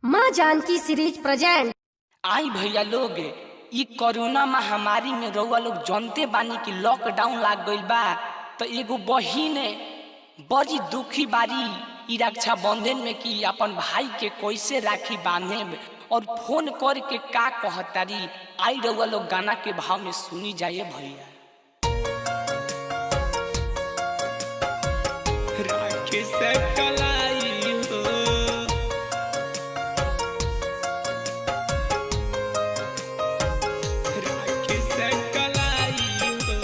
माँ Janaki series present. आई भैया लोग ई कोरोना महामारी में रउआ लोग जानते बानी कि लॉकडाउन लाग गइल बा। तो एगो बहिन बड़ी दुखी बारी ई रक्षा बंधन में कि अपन भाई के कैसे राखी बांधे और फोन करके का कहतारी। आई रउआ लोग गाना के भाव में सुनी जाइए भैया। राखी से कलाई हो, राखी से कलाई हो,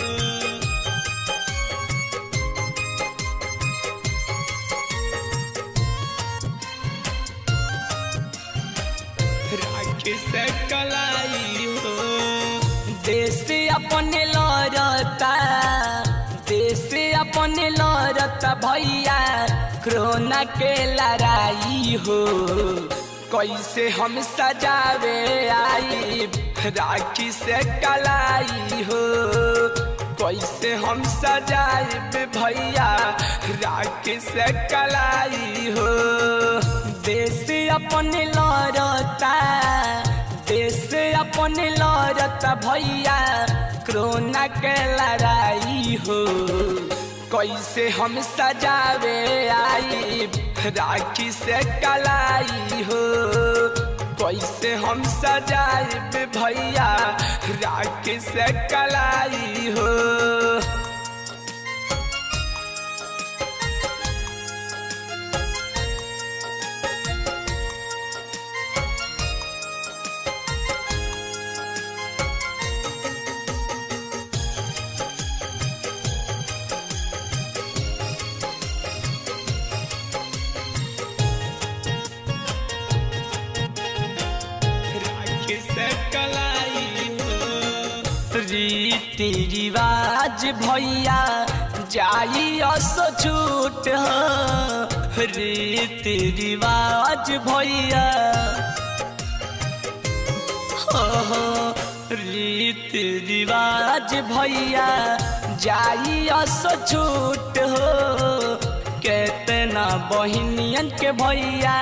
राखी से कलाई हो। देश अपने लड़ता, देश अपने लड़ता भैया कोरोना के लड़ाई हो। कैसे हम सजावे आई राखी से कलाई हो, कैसे हम सजाए भैया राखी से कलाई हो। देश अपने लड़ता, देश अपने लड़ता भैया कोरोना के लड़ाई हो। कैसे हम सजावे आई राखी से कलाई हो, कैसे हम सजाए भैया राखी से कलाई हो। रीति रिवाज भैया जाई असो छूट हो, रीति रिवाज भैया हो, रीति रिवाज भैया जाई असो छूट हो। केतना बहिनियन के भैया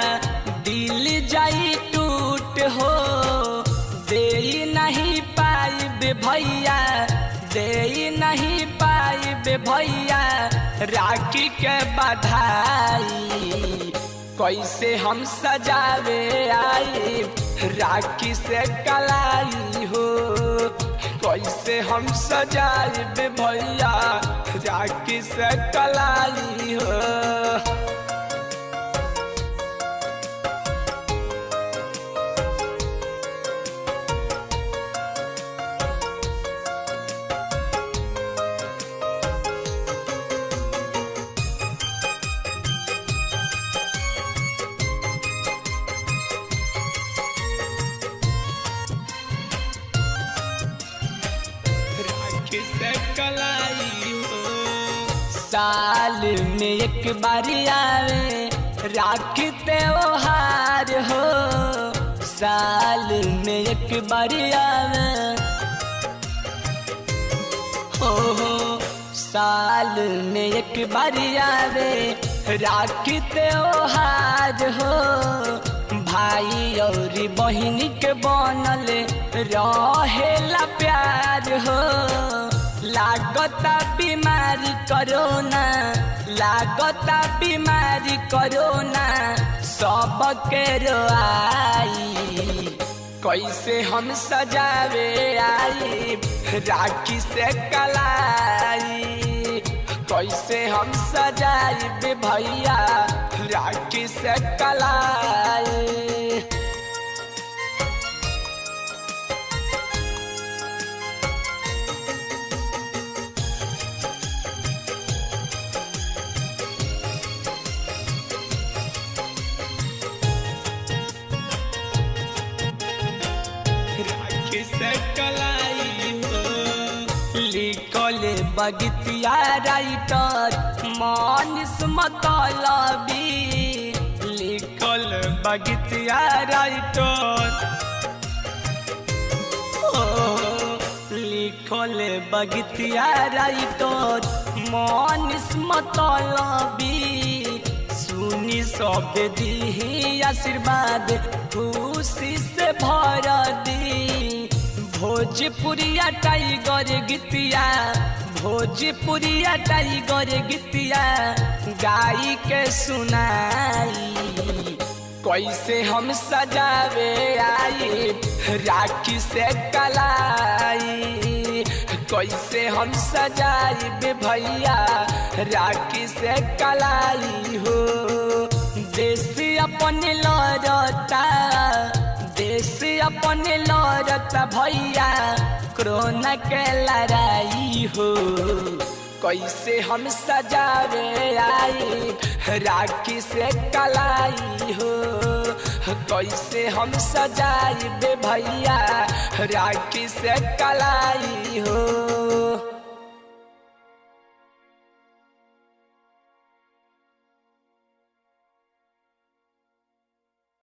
दिल जाई टूट हो। दे नहीं पाइबे भैया, दे नहीं पाइबे भैया राखी के बधाई। कैसे हम सजावे आई राखी से कलाई हो, कैसे हम सजाए भैया राखी से कलाई हो। साल में एक बारी आवे राखी त्योहार हो, साल में एक बारी आवे हो, साल में एक बारी आवे राखी त्योहार हो। भाई और बहिनी के बनल रहेला प्यार हो। लागता बीमारी कोरोना, लागता बीमारी कोरोना सबके रोआई। कैसे हम सजावे आई राखी से कलाई, कैसे हम सजाए भैया राखी से कलाई। लिखले बगितिया राइटर मानिस मतलबी, लिखल बगितिया राइटर लिखल बगितिया राइटर मानिस मतलबी। सुनी सब दी आशीर्वाद खुशी से भर दी। भोजपुरिया टाइगर गीतिया, भोजपुरिया टाइगर गीतिया गाई के सुनाई। कैसे हम सजावे आई राखी से कलाई, कैसे हम सजाई भैया राखी से कलाई हो। देश अपन लड़ता, देश अपन लड़ता भैया कोरोना के लड़ाई हो। कैसे हम सजावे आई राखी से कलाई हो, कैसे हम सजाई भैया राखी से कलाई हो।